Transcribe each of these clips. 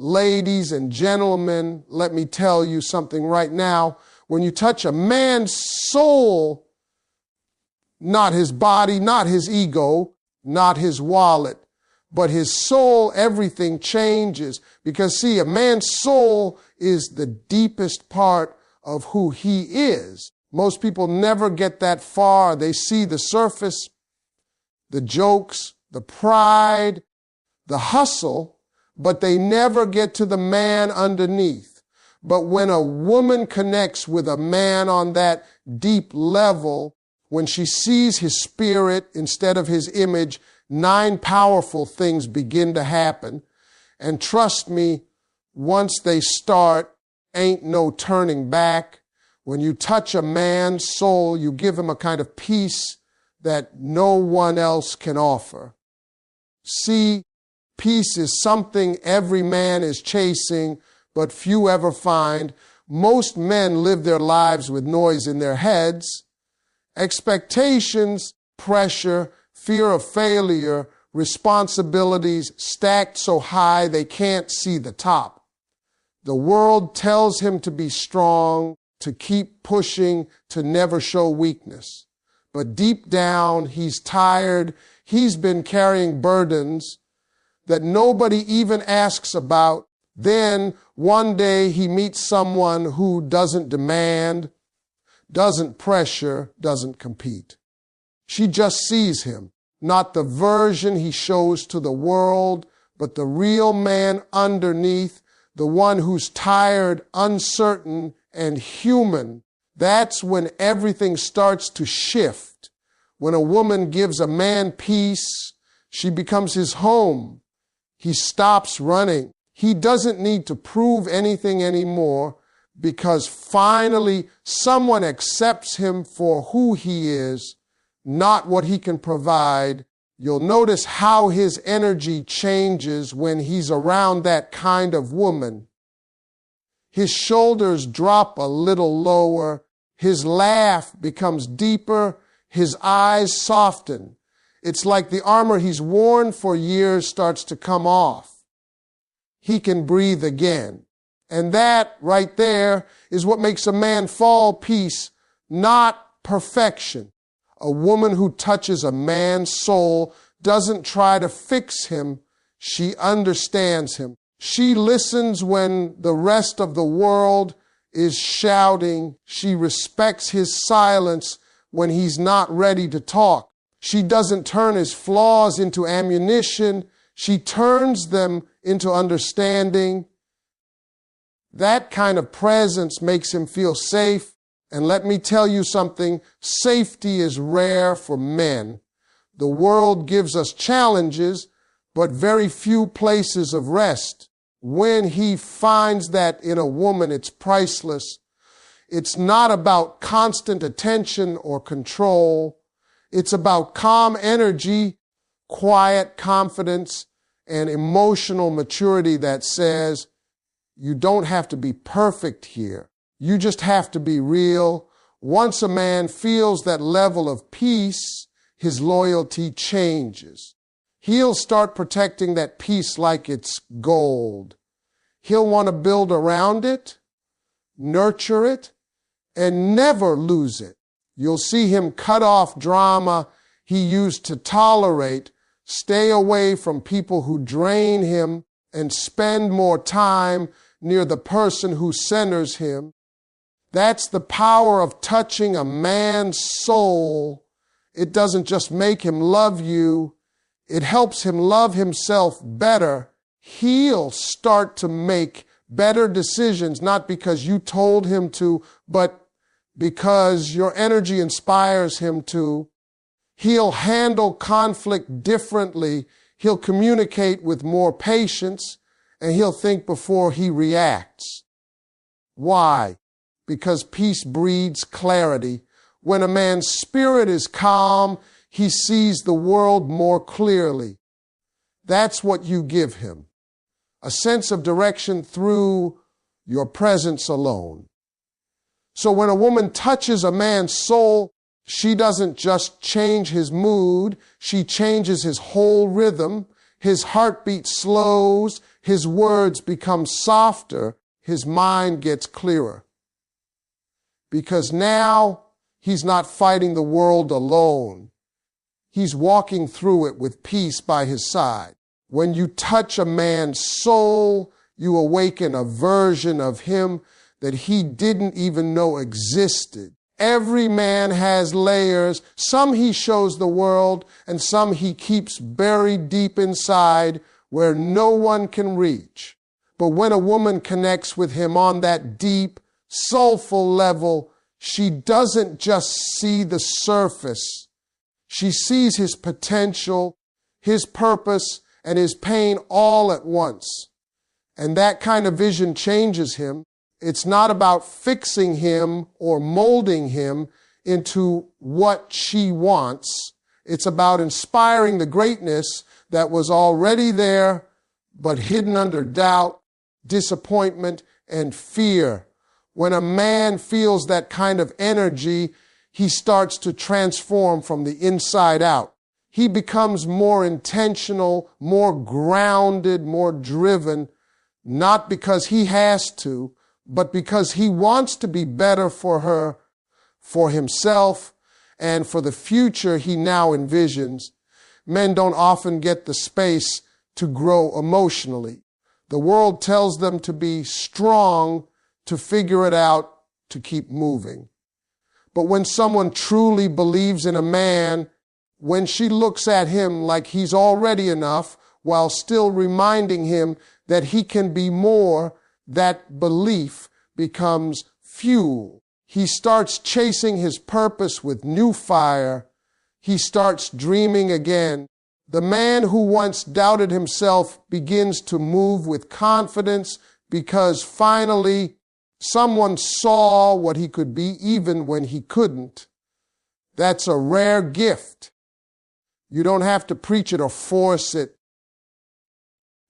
Ladies and gentlemen, let me tell you something right now. When you touch a man's soul, not his body, not his ego, not his wallet, but his soul, everything changes. Because see, a man's soul is the deepest part of who he is. Most people never get that far. They see the surface, the jokes, the pride, the hustle, but they never get to the man underneath. But when a woman connects with a man on that deep level, when she sees his spirit instead of his image, 9 powerful things begin to happen. And trust me, once they start, ain't no turning back. When you touch a man's soul, you give him a kind of peace that no one else can offer. See, peace is something every man is chasing, but few ever find. Most men live their lives with noise in their heads. Expectations, pressure, fear of failure, responsibilities stacked so high they can't see the top. The world tells him to be strong, to keep pushing, to never show weakness. But deep down, he's tired. He's been carrying burdens that nobody even asks about. Then one day he meets someone who doesn't demand, doesn't pressure, doesn't compete. She just sees him, not the version he shows to the world, but the real man underneath, the one who's tired, uncertain, and human. That's when everything starts to shift. When a woman gives a man peace, she becomes his home. He stops running. He doesn't need to prove anything anymore because finally someone accepts him for who he is, not what he can provide. You'll notice how his energy changes when he's around that kind of woman. His shoulders drop a little lower. His laugh becomes deeper. His eyes soften. It's like the armor he's worn for years starts to come off. He can breathe again. And that right there is what makes a man fall. Peace, not perfection. A woman who touches a man's soul doesn't try to fix him. She understands him. She listens when the rest of the world is shouting. She respects his silence when he's not ready to talk. She doesn't turn his flaws into ammunition. She turns them into understanding. That kind of presence makes him feel safe. And let me tell you something, safety is rare for men. The world gives us challenges, but very few places of rest. When he finds that in a woman, it's priceless. It's not about constant attention or control. It's about calm energy, quiet confidence, and emotional maturity that says, you don't have to be perfect here. You just have to be real. Once a man feels that level of peace, his loyalty changes. He'll start protecting that peace like it's gold. He'll want to build around it, nurture it, and never lose it. You'll see him cut off drama he used to tolerate, stay away from people who drain him, and spend more time near the person who centers him. That's the power of touching a man's soul. It doesn't just make him love you. It helps him love himself better. He'll start to make better decisions, not because you told him to, but because your energy inspires him to. He'll handle conflict differently. He'll communicate with more patience, and he'll think before he reacts. Why? Because peace breeds clarity. When a man's spirit is calm, he sees the world more clearly. That's what you give him. A sense of direction through your presence alone. So when a woman touches a man's soul, she doesn't just change his mood, she changes his whole rhythm. His heartbeat slows, His words become softer, his mind gets clearer. Because now he's not fighting the world alone. He's walking through it with peace by his side. When you touch a man's soul, you awaken a version of him that he didn't even know existed. Every man has layers. Some he shows the world, and some he keeps buried deep inside where no one can reach. But when a woman connects with him on that deep, soulful level, she doesn't just see the surface. She sees his potential, his purpose, and his pain all at once. And that kind of vision changes him. It's not about fixing him or molding him into what she wants. It's about inspiring the greatness that was already there, but hidden under doubt, disappointment, and fear. When a man feels that kind of energy, he starts to transform from the inside out. He becomes more intentional, more grounded, more driven, not because he has to, but because he wants to be better for her, for himself, and for the future he now envisions. Men don't often get the space to grow emotionally. The world tells them to be strong, to figure it out, to keep moving. But when someone truly believes in a man, when she looks at him like he's already enough, while still reminding him that he can be more, that belief becomes fuel. He starts chasing his purpose with new fire. He starts dreaming again. The man who once doubted himself begins to move with confidence because finally someone saw what he could be even when he couldn't. That's a rare gift. You don't have to preach it or force it.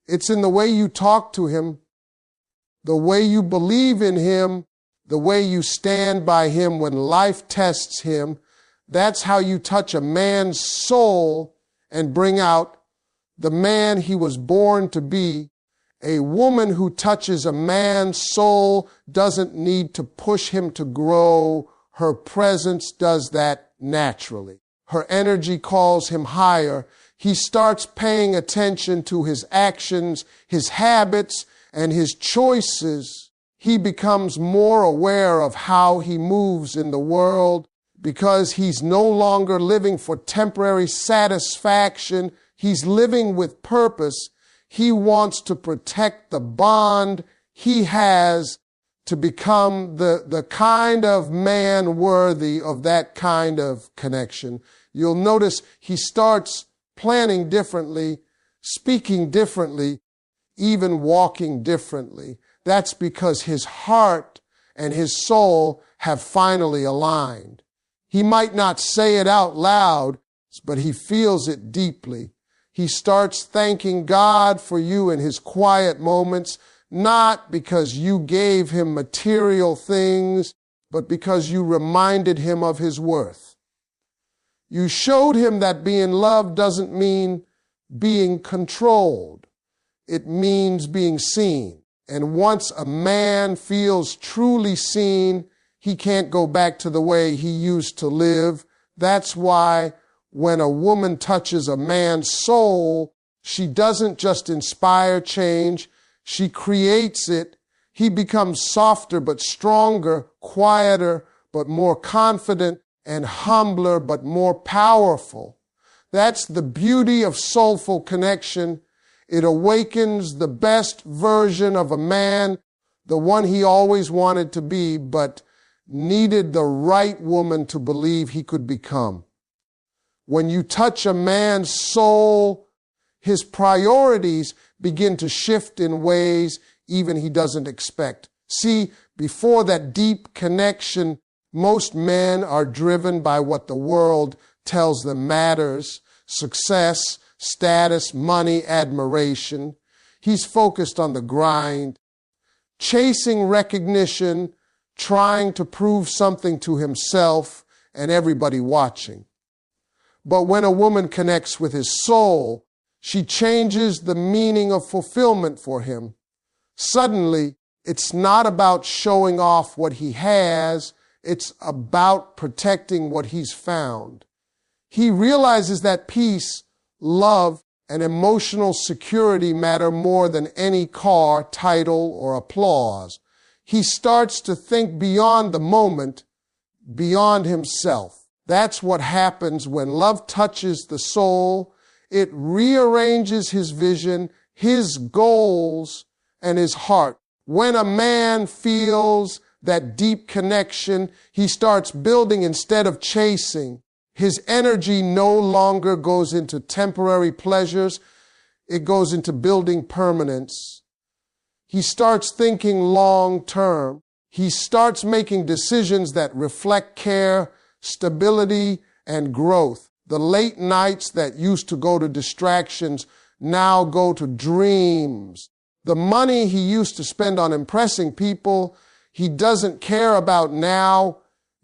It's in the way you talk to him, the way you believe in him, the way you stand by him when life tests him. That's how you touch a man's soul and bring out the man he was born to be. A woman who touches a man's soul doesn't need to push him to grow. Her presence does that naturally. Her energy calls him higher. He starts paying attention to his actions, his habits, and his choices. He becomes more aware of how he moves in the world because he's no longer living for temporary satisfaction. He's living with purpose. He wants to protect the bond he has to become the kind of man worthy of that kind of connection. You'll notice he starts planning differently, speaking differently, even walking differently. That's because his heart and his soul have finally aligned. He might not say it out loud, but he feels it deeply. He starts thanking God for you in his quiet moments, not because you gave him material things, but because you reminded him of his worth. You showed him that being loved doesn't mean being controlled. It means being seen. And once a man feels truly seen, he can't go back to the way he used to live. That's why when a woman touches a man's soul, she doesn't just inspire change, she creates it. He becomes softer but stronger, quieter but more confident, and humbler but more powerful. That's the beauty of soulful connection. It awakens the best version of a man, the one he always wanted to be, but needed the right woman to believe he could become. When you touch a man's soul, his priorities begin to shift in ways even he doesn't expect. See, before that deep connection, most men are driven by what the world tells them matters: success, status, money, admiration. He's focused on the grind, chasing recognition, trying to prove something to himself and everybody watching. But when a woman connects with his soul, She changes the meaning of fulfillment for him. Suddenly, it's not about showing off what he has, it's about protecting what he's found. He realizes that peace, love, and emotional security matter more than any car, title, or applause. He starts to think beyond the moment, beyond himself. That's what happens when love touches the soul. It rearranges his vision, his goals, and his heart. When a man feels that deep connection, he starts building instead of chasing. His energy no longer goes into temporary pleasures. It goes into building permanence. He starts thinking long term. He starts making decisions that reflect care, stability, and growth. The late nights that used to go to distractions now go to dreams. The money he used to spend on impressing people he doesn't care about now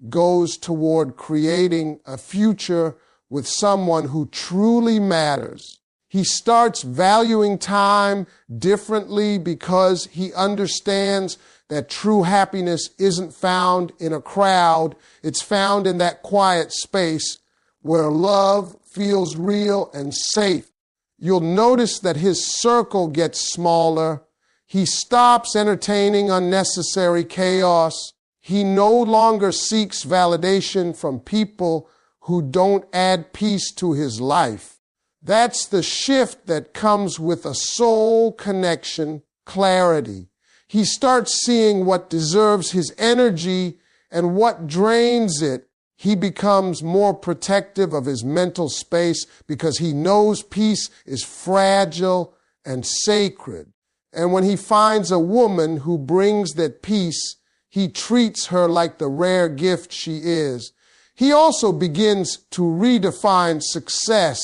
goes toward creating a future with someone who truly matters. He starts valuing time differently because he understands that true happiness isn't found in a crowd. It's found in that quiet space where love feels real and safe. You'll notice that his circle gets smaller. He stops entertaining unnecessary chaos. He no longer seeks validation from people who don't add peace to his life. That's the shift that comes with a soul connection, clarity. He starts seeing what deserves his energy and what drains it. He becomes more protective of his mental space because he knows peace is fragile and sacred. And when he finds a woman who brings that peace, he treats her like the rare gift she is. He also begins to redefine success.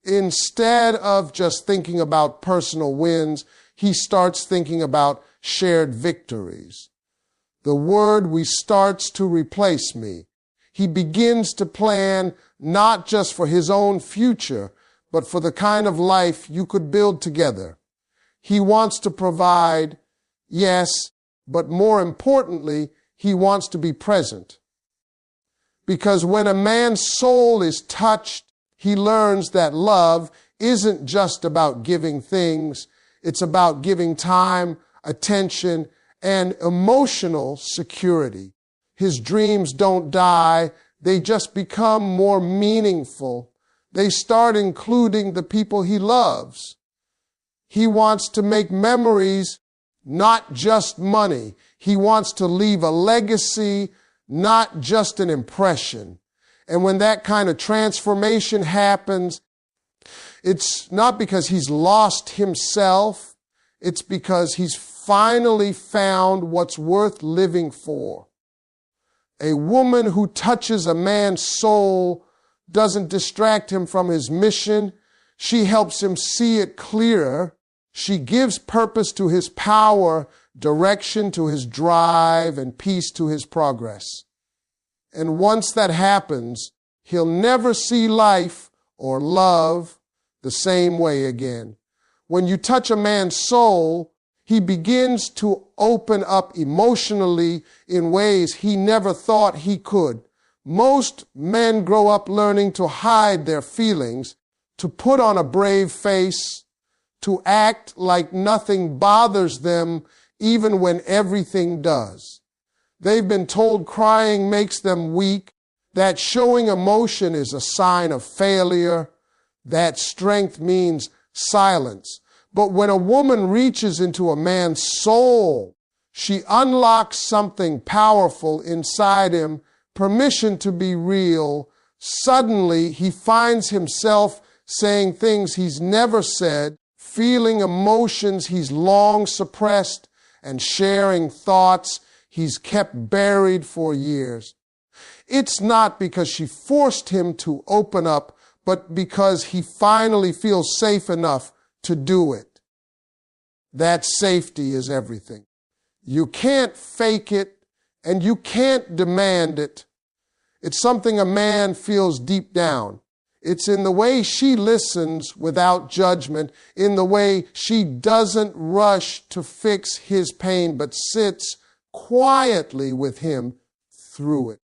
Instead of just thinking about personal wins, he starts thinking about shared victories. The word "we" starts to replace me. He begins to plan not just for his own future, but for the kind of life you could build together. He wants to provide, yes, but more importantly, he wants to be present. Because when a man's soul is touched, he learns that love isn't just about giving things. It's about giving time, attention, and emotional security. His dreams don't die. They just become more meaningful. They start including the people he loves. He wants to make memories, not just money. He wants to leave a legacy, not just an impression. And when that kind of transformation happens, it's not because he's lost himself. It's because he's finally found what's worth living for. A woman who touches a man's soul doesn't distract him from his mission. She helps him see it clearer. She gives purpose to his power, direction to his drive, and peace to his progress. And once that happens, he'll never see life or love the same way again. When you touch a man's soul, he begins to open up emotionally in ways he never thought he could. Most men grow up learning to hide their feelings, to put on a brave face, to act like nothing bothers them even when everything does. They've been told crying makes them weak, that showing emotion is a sign of failure, that strength means silence. But when a woman reaches into a man's soul, she unlocks something powerful inside him, permission to be real. Suddenly, he finds himself saying things he's never said, feeling emotions he's long suppressed, and sharing thoughts he's kept buried for years. It's not because she forced him to open up, but because he finally feels safe enough to do it. That safety is everything. You can't fake it, and you can't demand it. It's something a man feels deep down. It's in the way she listens without judgment, in the way she doesn't rush to fix his pain, but sits quietly with him through it.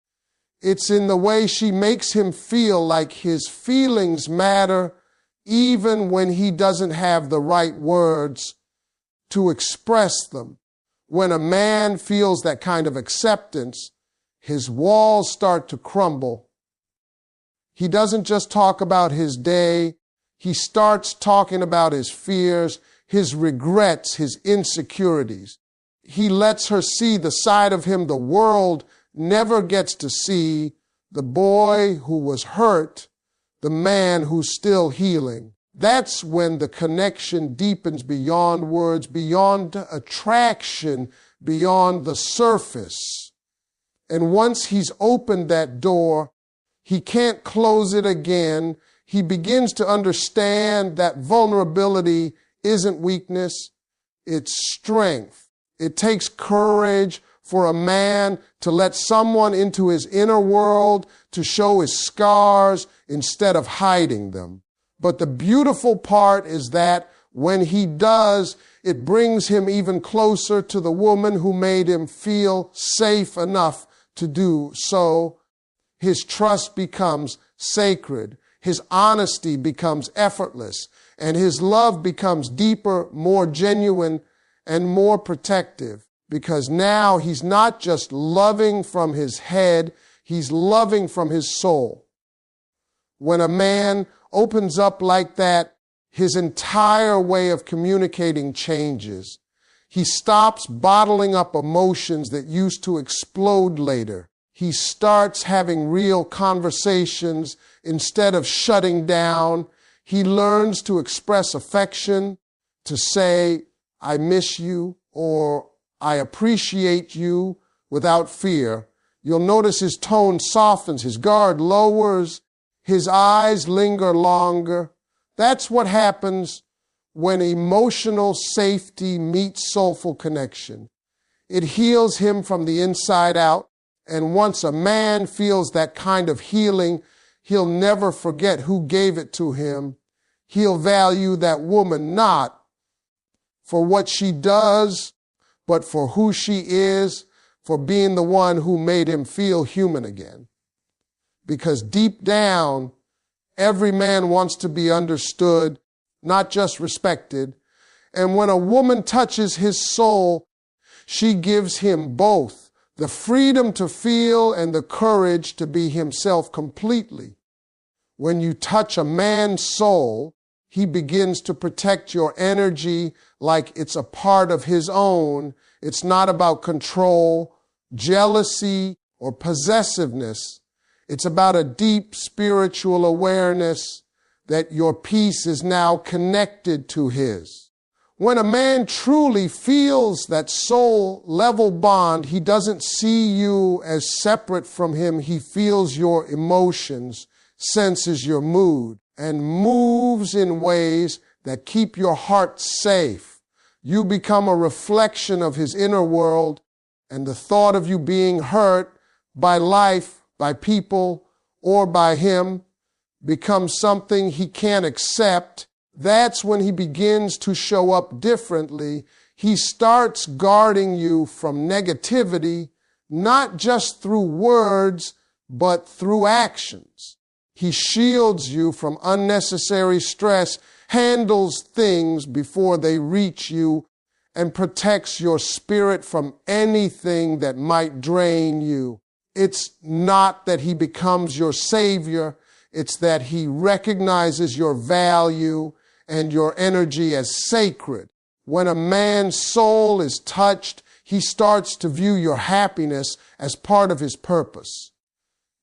It's in the way she makes him feel like his feelings matter, even when he doesn't have the right words to express them. When a man feels that kind of acceptance, his walls start to crumble. He doesn't just talk about his day. He starts talking about his fears, his regrets, his insecurities. He lets her see the side of him the world never gets to see, the boy who was hurt, the man who's still healing. That's when the connection deepens beyond words, beyond attraction, beyond the surface. And once he's opened that door, he can't close it again. He begins to understand that vulnerability isn't weakness, it's strength. It takes courage for a man to let someone into his inner world, to show his scars instead of hiding them. But the beautiful part is that when he does, it brings him even closer to the woman who made him feel safe enough to do so. His trust becomes sacred. His honesty becomes effortless. And his love becomes deeper, more genuine, and more protective. Because now he's not just loving from his head, he's loving from his soul. When a man opens up like that, his entire way of communicating changes. He stops bottling up emotions that used to explode later. He starts having real conversations instead of shutting down. He learns to express affection, to say, I miss you, or I appreciate you without fear. You'll notice his tone softens, his guard lowers, his eyes linger longer. That's what happens when emotional safety meets soulful connection. It heals him from the inside out. And once a man feels that kind of healing, he'll never forget who gave it to him. He'll value that woman not for what she does, but for who she is, for being the one who made him feel human again. Because deep down, every man wants to be understood, not just respected. And when a woman touches his soul, she gives him both the freedom to feel and the courage to be himself completely. When you touch a man's soul, he begins to protect your energy like it's a part of his own. It's not about control, jealousy, or possessiveness. It's about a deep spiritual awareness that your peace is now connected to his. When a man truly feels that soul-level bond, he doesn't see you as separate from him. He feels your emotions, senses your mood, and moves in ways that keep your heart safe. You become a reflection of his inner world, and the thought of you being hurt by life, by people, or by him becomes something he can't accept. That's when he begins to show up differently. He starts guarding you from negativity, not just through words, but through actions. He shields you from unnecessary stress, handles things before they reach you, and protects your spirit from anything that might drain you. It's not that he becomes your savior. It's that he recognizes your value and your energy as sacred. When a man's soul is touched, he starts to view your happiness as part of his purpose.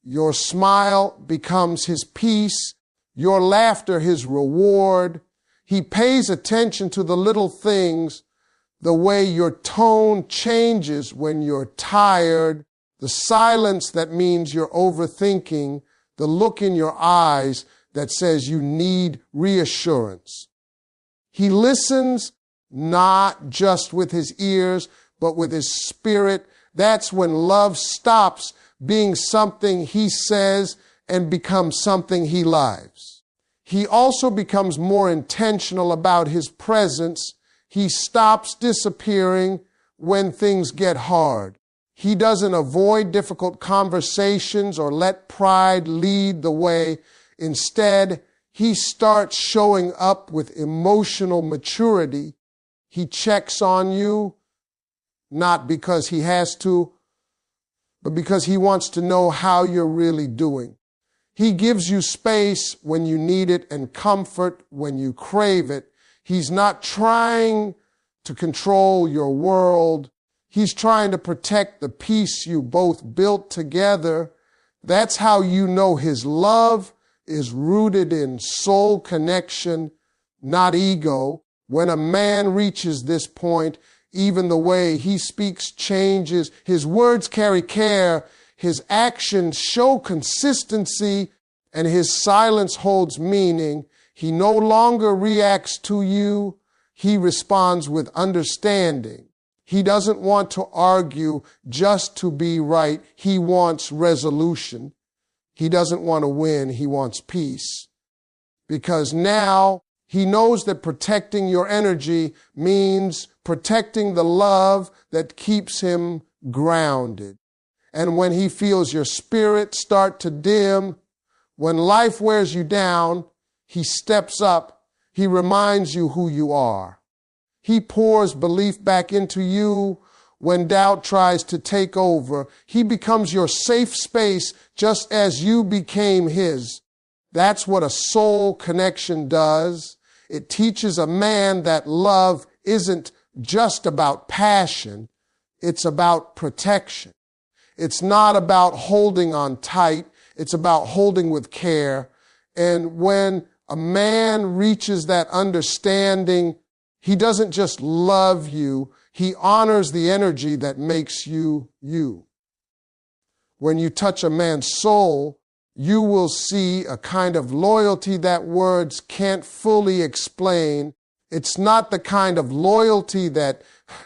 Your smile becomes his peace, your laughter his reward. He pays attention to the little things, the way your tone changes when you're tired, the silence that means you're overthinking, the look in your eyes that says you need reassurance. He listens not just with his ears, but with his spirit. That's when love stops being something he says and becomes something he loves. He also becomes more intentional about his presence. He stops disappearing when things get hard. He doesn't avoid difficult conversations or let pride lead the way. Instead, he starts showing up with emotional maturity. He checks on you, not because he has to, but because he wants to know how you're really doing. He gives you space when you need it and comfort when you crave it. He's not trying to control your world. He's trying to protect the peace you both built together. That's how you know his love is rooted in soul connection, not ego. When a man reaches this point, even the way he speaks changes. His words carry care. His actions show consistency, and his silence holds meaning. He no longer reacts to you. He responds with understanding. He doesn't want to argue just to be right. He wants resolution. He doesn't want to win. He wants peace. Because now he knows that protecting your energy means protecting the love that keeps him grounded. And when he feels your spirit start to dim, when life wears you down, he steps up. He reminds you who you are. He pours belief back into you when doubt tries to take over. He becomes your safe space just as you became his. That's what a soul connection does. It teaches a man that love isn't just about passion. It's about protection. It's not about holding on tight. It's about holding with care. And when a man reaches that understanding, he doesn't just love you. He honors the energy that makes you you. When you touch a man's soul, you will see a kind of loyalty that words can't fully explain. It's not the kind of loyalty that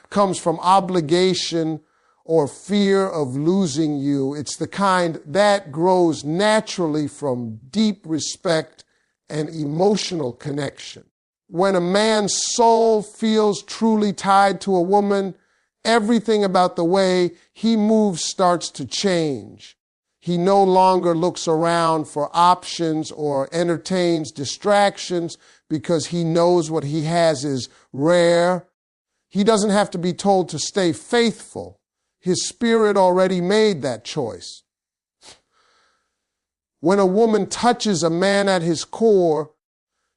comes from obligation or fear of losing you. It's the kind that grows naturally from deep respect and emotional connection. When a man's soul feels truly tied to a woman, everything about the way he moves starts to change. He no longer looks around for options or entertains distractions because he knows what he has is rare. He doesn't have to be told to stay faithful. His spirit already made that choice. When a woman touches a man at his core,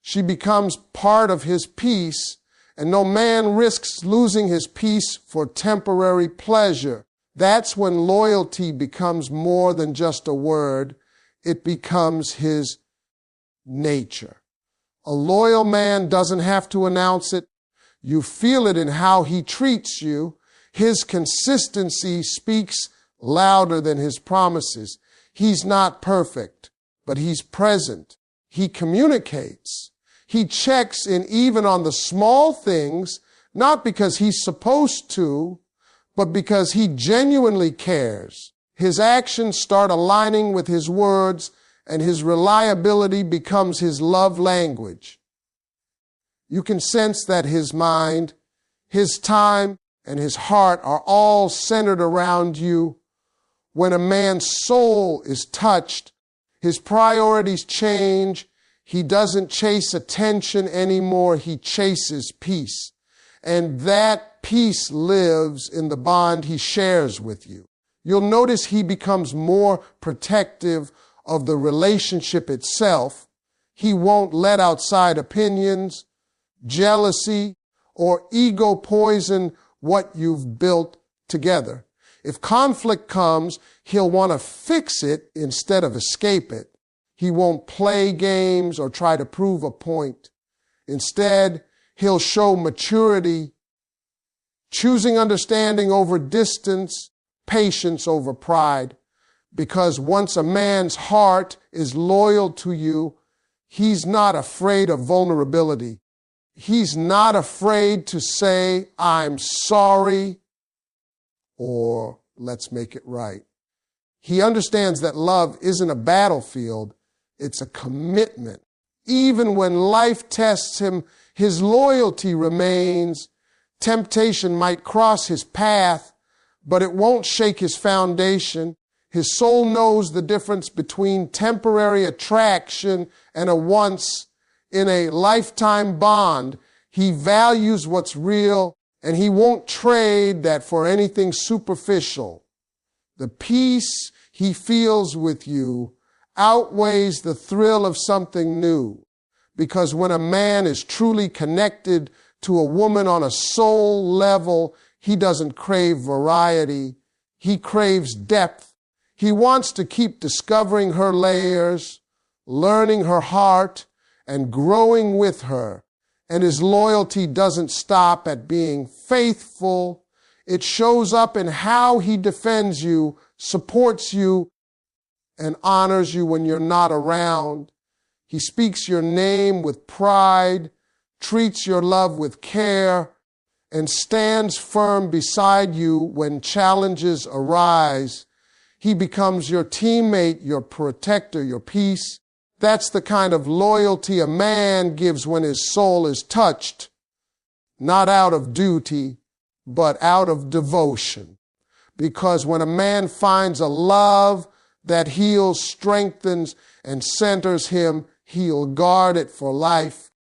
she becomes part of his peace, and no man risks losing his peace for temporary pleasure. That's when loyalty becomes more than just a word. It becomes his nature. A loyal man doesn't have to announce it. You feel it in how he treats you. His consistency speaks louder than his promises. He's not perfect, but he's present. He communicates. He checks in even on the small things, not because he's supposed to, but because he genuinely cares. His actions start aligning with his words, and his reliability becomes his love language. You can sense that his mind, his time, and his heart are all centered around you. When a man's soul is touched, his priorities change. He doesn't chase attention anymore. He chases peace. And that peace lives in the bond he shares with you. You'll notice he becomes more protective of the relationship itself. He won't let outside opinions, jealousy, or ego poison what you've built together. If conflict comes, he'll want to fix it instead of escape it. He won't play games or try to prove a point. Instead, he'll show maturity, choosing understanding over distance, patience over pride. Because once a man's heart is loyal to you, he's not afraid of vulnerability. He's not afraid to say, "I'm sorry," or "let's make it right." He understands that love isn't a battlefield, it's a commitment. Even when life tests him, his loyalty remains. Temptation might cross his path, but it won't shake his foundation. His soul knows the difference between temporary attraction and a once in a lifetime bond. He values what's real, and he won't trade that for anything superficial. The peace he feels with you outweighs the thrill of something new. Because when a man is truly connected to a woman on a soul level, he doesn't crave variety. He craves depth. He wants to keep discovering her layers, learning her heart, and growing with her. And his loyalty doesn't stop at being faithful. It shows up in how he defends you, supports you, and honors you when you're not around. He speaks your name with pride, treats your love with care, and stands firm beside you when challenges arise. He becomes your teammate, your protector, your peace. That's the kind of loyalty a man gives when his soul is touched, not out of duty, but out of devotion. Because when a man finds a love that heals, strengthens, and centers him, he'll guard it for life.